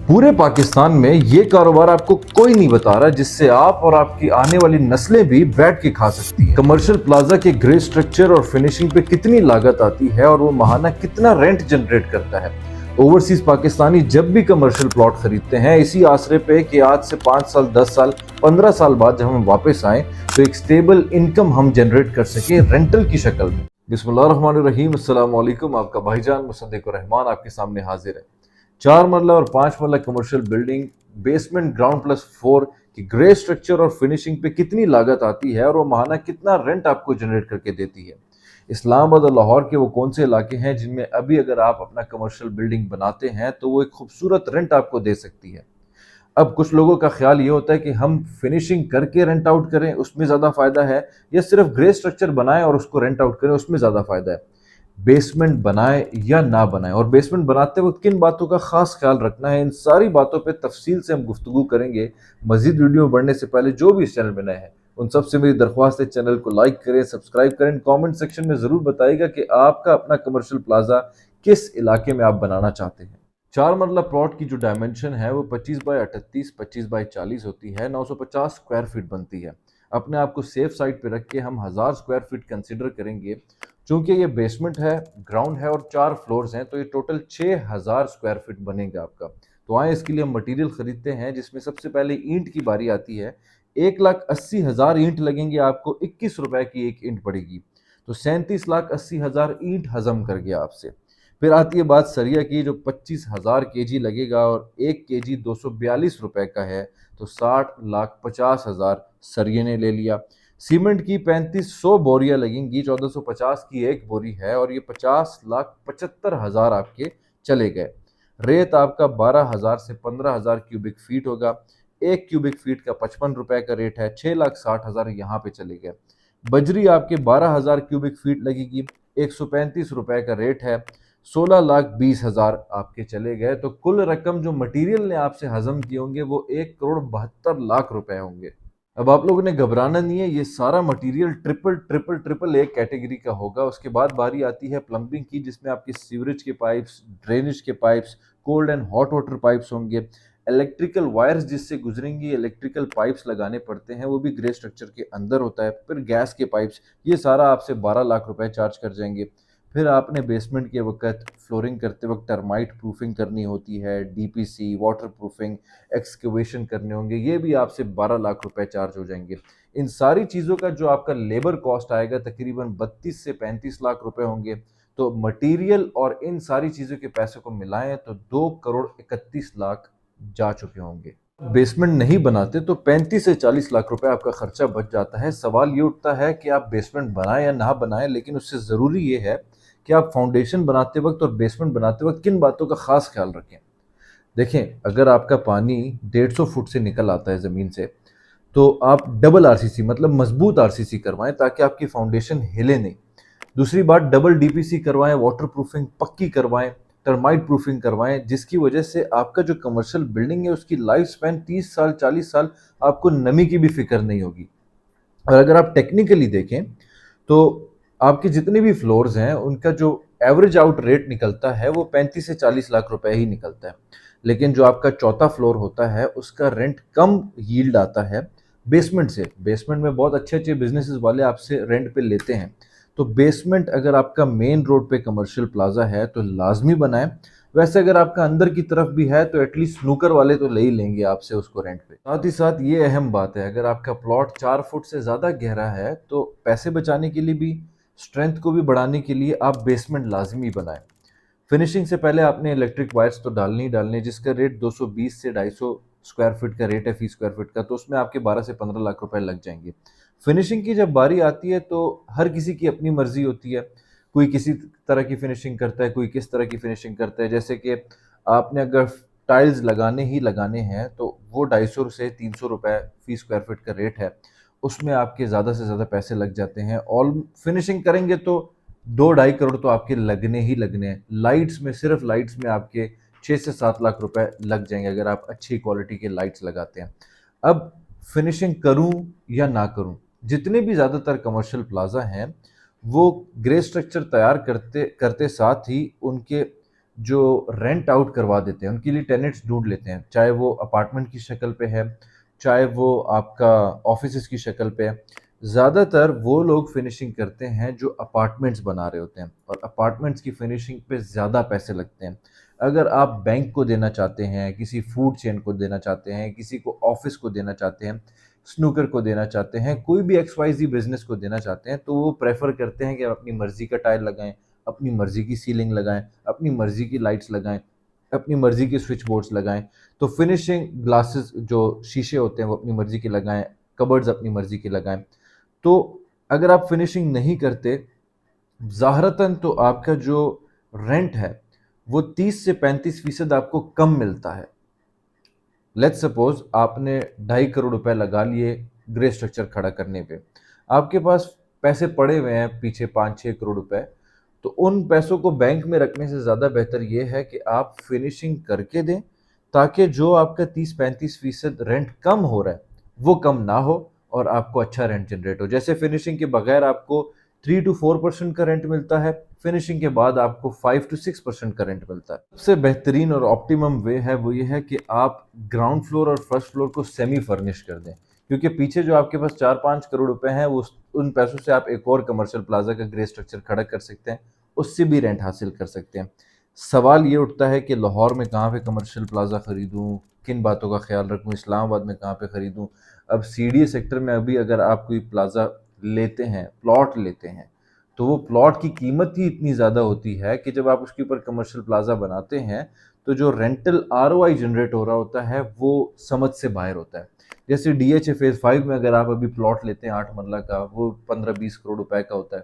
पूरे पाकिस्तान में ये कारोबार आपको कोई नहीं बता रहा जिससे आप और आपकी आने वाली नस्लें भी बैठ के खा सकती हैं। कमर्शियल प्लाजा के ग्रे स्ट्रक्चर और फिनिशिंग पे कितनी लागत आती है और वो महाना कितना रेंट जनरेट करता है। ओवरसीज पाकिस्तानी जब भी कमर्शियल प्लॉट खरीदते हैं इसी आसरे पे कि आज से 5 साल 10 साल 15 साल बाद जब हम वापस आए तो एक स्टेबल इनकम हम जनरेट कर सके रेंटल की शक्ल में। बिस्मिल्लाहिर्रहमानिर्रहीम, अस्सलाम वालेकुम। आपका भाईजान मुसद्दिक रहमान आपके सामने हाजिर है। 4 मरला और 5 मरला कमर्शियल बिल्डिंग, बेसमेंट ग्राउंड +4 की ग्रे स्ट्रक्चर और फिनिशिंग पे कितनी लागत आती है और वो महाना कितना रेंट आपको जनरेट करके देती है। इस्लामाबाद और लाहौर के वो कौन से इलाके हैं जिनमें अभी अगर आप अपना कमर्शियल बिल्डिंग बनाते हैं तो वो एक खूबसूरत रेंट आपको दे सकती है। अब कुछ लोगों का ख्याल ये होता है कि हम फिनिशिंग करके रेंट आउट करें उसमें ज़्यादा फायदा है, या सिर्फ ग्रे स्ट्रक्चर बनाएं और उसको रेंट आउट करें उसमें ज़्यादा फायदा है। बेसमेंट बनाए या ना बनाए और बेसमेंट बनाते वक्त किन बातों का खास ख्याल रखना है, इन सारी बातों पे तफसील से हम गुफ्तगू करेंगे। मजीद वीडियो बढ़ने से पहले जो भी इस चैनल में नए हैं उन सबसे मेरी दरख्वास्त है चैनल को लाइक करें, सब्सक्राइब करें। कमेंट सेक्शन में ज़रूर बताइएगा कि आपका अपना कमर्शियल प्लाजा किस इलाके में आप बनाना चाहते हैं। 4 मरला प्लॉट की जो डायमेंशन है वो 25 बाई 38 25 बाई 40 होती है, 950 स्क्वायर फीट बनती है। अपने आप को सेफ साइड पे रख के हम 1000 स्क्वायर फीट कंसिडर करेंगे। चूंकि ये बेसमेंट है, ग्राउंड है और 4 फ्लोर्स हैं तो ये टोटल 6000 स्क्वायर फीट बनेगा आपका। तो आए इसके लिए हम मटेरियल खरीदते हैं, जिसमें सबसे पहले ईंट की बारी आती है। 1,80,000 ईंट लगेंगे आपको, 21 रुपए की एक ईंट पड़ेगी, तो 37,80,000 ईंट हजम कर गया आपसे। फिर आती है बात सरिया की, जो 25,000 केजी लगेगा और 1 केजी 242 रुपए का है, तो 60,50,000 सरिये ने ले लिया। सीमेंट की 3500 बोरियां लगेंगी, 1450 की एक बोरी है और ये 50,75,000 आपके चले गए। रेत आपका 12,000 से 15,000 क्यूबिक फीट होगा, 1 क्यूबिक फीट का 55 रुपए का रेट है, 6,60,000 यहाँ पे चले गए। बजरी आपके 12,000 क्यूबिक फीट लगेगी, 135 रुपए का रेट है, 16,20,000 आपके चले गए। तो कुल रकम जो मटेरियल ने आपसे हजम किए होंगे वो 1,72,00,000 रुपए होंगे। अब आप लोगों ने घबराना नहीं है, ये सारा मटेरियल ट्रिपल ट्रिपल ट्रिपल एक कैटेगरी का होगा। उसके बाद बारी आती है प्लम्बिंग की, जिसमें आपके सीवरेज के पाइप्स, ड्रेनेज के pipes, cold and hot water pipes होंगे, इलेक्ट्रिकल वायर्स जिससे गुजरेंगी, इलेक्ट्रिकल पाइप्स लगाने पड़ते हैं, वो भी ग्रे स्ट्रक्चर के अंदर होता है। फिर गैस के पाइप्स, ये सारा आपसे 12 लाख रुपए चार्ज कर जाएंगे। फिर आपने बेसमेंट के वक्त फ्लोरिंग करते वक्त टर्माइट प्रूफिंग करनी होती है, डीपीसी, वाटर प्रूफिंग, एक्सकेवेशन करने होंगे, ये भी आपसे 12 लाख रुपए चार्ज हो जाएंगे। इन सारी चीज़ों का जो आपका लेबर कॉस्ट आएगा तकरीबन 32 से 35 लाख रुपए होंगे। तो मटेरियल और इन सारी चीज़ों के पैसे को मिलाएं तो 2,31,00,000 जा चुके होंगे। बेसमेंट नहीं बनाते तो 35 से 40 लाख रुपए आपका खर्चा बच जाता है। सवाल ये उठता है कि आप बेसमेंट बनाएं या ना बनाएं, लेकिन उससे ज़रूरी ये है कि आप फाउंडेशन बनाते वक्त और बेसमेंट बनाते वक्त किन बातों का खास ख्याल रखें। देखें, अगर आपका पानी 150 फुट से निकल आता है ज़मीन से, तो आप डबल आरसीसी मतलब मजबूत आरसीसी करवाएं ताकि आपकी फाउंडेशन हिले नहीं। दूसरी बात, डबल डीपीसी करवाएं, वाटर प्रूफिंग पक्की करवाएं, टर्माइट प्रूफिंग करवाएं, जिसकी वजह से आपका जो कमर्शियल बिल्डिंग है उसकी लाइफ स्पैन 30 साल 40 साल, आपको नमी की भी फिक्र नहीं होगी। और अगर आप टेक्निकली देखें तो आपके जितने भी फ्लोर्स हैं उनका जो एवरेज आउट रेट निकलता है वो 35 से 40 लाख रुपए ही निकलता है। लेकिन जो आपका चौथा फ्लोर होता है उसका रेंट कम यील्ड आता है बेसमेंट से। बेसमेंट में बहुत अच्छे अच्छे बिजनेसेस वाले आपसे रेंट पे लेते हैं। तो बेसमेंट अगर आपका मेन रोड पे कमर्शियल प्लाजा है तो लाजमी बनाएं। वैसे अगर आपका अंदर की तरफ भी है तो एटलीस्ट स्नूकर वाले तो ले ही लेंगे आपसे उसको रेंट पे। साथ ही साथ ये अहम बात है, अगर आपका प्लॉट 4 फुट से ज़्यादा गहरा है तो पैसे बचाने के लिए भी, स्ट्रेंथ को भी बढ़ाने के लिए आप बेसमेंट लाजमी बनाएं। फिनिशिंग से पहले आपने इलेक्ट्रिक वायर्स तो डालनी ही डालनी है, जिसका रेट 220 से 250 स्क्वायर फीट का रेट है फी स्क्वायर फीट का, तो उसमें आपके 12 से 15 लाख रुपए लग जाएंगे। फिनिशिंग की जब बारी आती है तो हर किसी की अपनी मर्जी होती है, कोई किसी तरह की फिनिशिंग करता है, कोई किस तरह की फिनिशिंग करता है। जैसे कि आपने अगर टाइल्स लगाने ही लगाने हैं तो वो 250 से 300 रुपए फी स्क्वायर फीट का रेट है, उसमें आपके ज़्यादा से ज़्यादा पैसे लग जाते हैं। ऑल फिनिशिंग करेंगे तो 2-2.5 करोड़ तो आपके लगने ही लगने हैं। लाइट्स में, सिर्फ लाइट्स में आपके 6 से 7 लाख रुपए लग जाएंगे अगर आप अच्छी क्वालिटी के लाइट्स लगाते हैं। अब फिनिशिंग करूं या ना करूं, जितने भी ज़्यादातर कमर्शियल प्लाजा हैं वो ग्रे स्ट्रक्चर तैयार करते करते साथ ही उनके जो रेंट आउट करवा देते हैं उनके लिए टेनेंट्स ढूंढ लेते हैं, चाहे वो अपार्टमेंट की शक्ल पे है, चाहे वो आपका ऑफिस की शक्ल पे है। ज़्यादातर वो लोग फिनिशिंग करते हैं जो अपार्टमेंट्स बना रहे होते हैं, और अपार्टमेंट्स की फिनिशिंग पे ज़्यादा पैसे लगते हैं। अगर आप बैंक को देना चाहते हैं, किसी फूड चेन को देना चाहते हैं, किसी को ऑफिस को देना चाहते हैं, स्नूकर को देना चाहते हैं, कोई भी XYZ बिजनेस को देना चाहते हैं, तो वो प्रेफर करते हैं कि आप अपनी मर्जी का टाइल लगाएं, अपनी मर्जी की सीलिंग लगाएं, अपनी मर्जी की लाइट्स लगाएं, अपनी मर्जी के स्विच बोर्ड्स लगाएं। तो फिनिशिंग ग्लासेस जो शीशे होते हैं वो अपनी मर्जी के लगाएं, कबर्ड्स अपनी मर्जी के लगाएं। तो अगर आप फिनिशिंग नहीं करते, ज़ाहरतन तो आपका जो रेंट है वो 30 से 35% आपको कम मिलता है। लेट्स सपोज आपने 2.5 करोड़ रुपए लगा लिए ग्रे स्ट्रक्चर खड़ा करने पे, आपके पास पैसे पड़े हुए हैं पीछे 5-6 करोड़ रुपए, तो उन पैसों को बैंक में रखने से ज़्यादा बेहतर ये है कि आप फिनिशिंग करके दें, ताकि जो आपका 30-35% रेंट कम हो रहा है वो कम ना हो और आपको अच्छा रेंट जनरेट हो। जैसे फिनिशिंग के बगैर आपको 3 to 4% का रेंट मिलता है, फिनिशिंग के बाद आपको 5 to 6% का रेंट मिलता है। सबसे बेहतरीन और ऑप्टिमम वे है वो ये है कि आप ग्राउंड फ्लोर और फर्स्ट फ्लोर को सेमी फर्निश कर दें, क्योंकि पीछे जो आपके पास 4-5 करोड़ रुपए हैं वो उन पैसों से आप एक और कमर्शियल प्लाजा का ग्रे स्ट्रक्चर खड़ा कर सकते हैं, उससे भी रेंट हासिल कर सकते हैं। सवाल ये उठता है कि लाहौर में कहाँ पे कमर्शियल प्लाजा खरीदूं, किन बातों का ख्याल रखूं, इस्लामाबाद में कहाँ पे खरीदूं। अब CDA सेक्टर में अभी अगर आप कोई प्लाजा लेते हैं, प्लॉट लेते हैं, तो वो प्लॉट की कीमत ही इतनी ज़्यादा होती है कि जब आप उसके ऊपर कमर्शियल प्लाजा बनाते हैं तो जो रेंटल ROI जनरेट हो रहा होता है वो समझ से बाहर होता है। जैसे DHA फेज 5 में अगर आप अभी प्लॉट लेते हैं 8 मरला का, वो 15-20 करोड़ रुपए का होता है,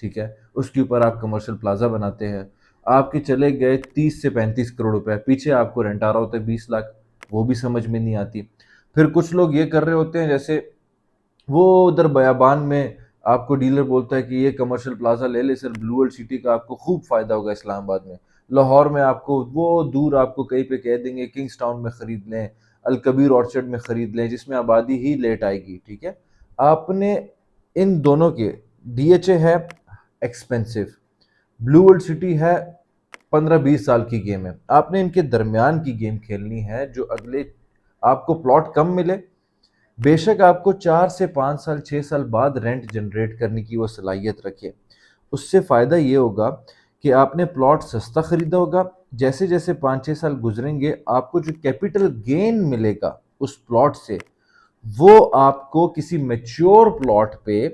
ठीक है। उसके ऊपर आप कमर्शियल प्लाजा बनाते हैं, आपके चले गए 30 से 35 करोड़ रुपए, पीछे आपको रेंट आ रहा होता है 20 लाख, वो भी समझ में नहीं आती। फिर कुछ लोग ये कर रहे होते हैं, जैसे वो उधर बयाबान में आपको डीलर बोलता है कि ये कमर्शियल प्लाजा ले ले सर, ब्लू वर्ल्ड सिटी का आपको खूब फायदा होगा इस्लामाबाद में। लाहौर में आपको वो दूर आपको कहीं पे कह देंगे किंग्स टाउन में खरीद लें, अलकबीर ऑर्चर्ड में खरीद लें, जिसमें आबादी ही लेट आएगी, ठीक है। आपने इन दोनों के, DHA है एक्सपेंसिव, ब्लू वर्ल्ड सिटी है 15-20 साल की गेम है, आपने इनके दरमियान की गेम खेलनी है जो अगले आपको प्लॉट कम मिले, बेशक आपको 4 से 5 साल 6 साल बाद रेंट जनरेट करने की वो सलाहियत रखे। उससे फ़ायदा ये होगा कि आपने प्लॉट सस्ता खरीदा होगा, जैसे जैसे 5-6 साल गुजरेंगे आपको जो कैपिटल गेन मिलेगा उस प्लॉट से, वो आपको किसी मैच्योर प्लॉट पे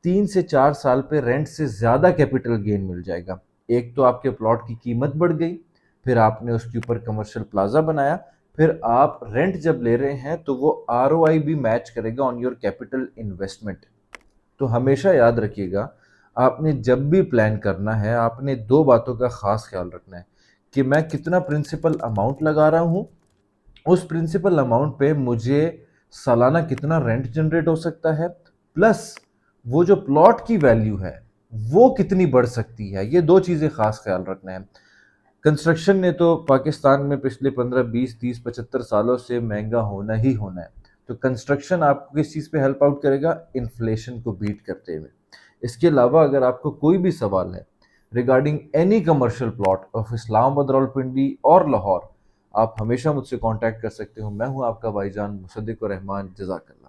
3 से 4 साल पे रेंट से ज़्यादा कैपिटल गेन मिल जाएगा। एक तो आपके प्लॉट की कीमत बढ़ गई, फिर आपने उसके ऊपर कमर्शियल प्लाजा बनाया, फिर आप रेंट जब ले रहे हैं तो वो ROI भी मैच करेगा ऑन योर कैपिटल इन्वेस्टमेंट। तो हमेशा याद रखिएगा, आपने जब भी प्लान करना है आपने दो बातों का खास ख्याल रखना है कि मैं कितना प्रिंसिपल अमाउंट लगा रहा हूँ, उस प्रिंसिपल अमाउंट पे मुझे सालाना कितना रेंट जनरेट हो सकता है, प्लस वो जो प्लॉट की वैल्यू है वो कितनी बढ़ सकती है। ये दो चीज़ें खास ख्याल रखना है। कंस्ट्रक्शन ने तो पाकिस्तान में पिछले 15-20-30-75 सालों से महंगा होना ही होना है। तो कंस्ट्रक्शन आपको किस चीज़ पे हेल्प आउट करेगा? इन्फ्लेशन को बीट करते हुए। इसके अलावा अगर आपको कोई भी सवाल है regarding any commercial plot of Islamabad, Rawalpindi और लाहौर, आप हमेशा मुझसे कांटेक्ट कर सकते हो। मैं हूं आपका भाईजान मुसद्दिक रहमान। जज़ाकल्लाह।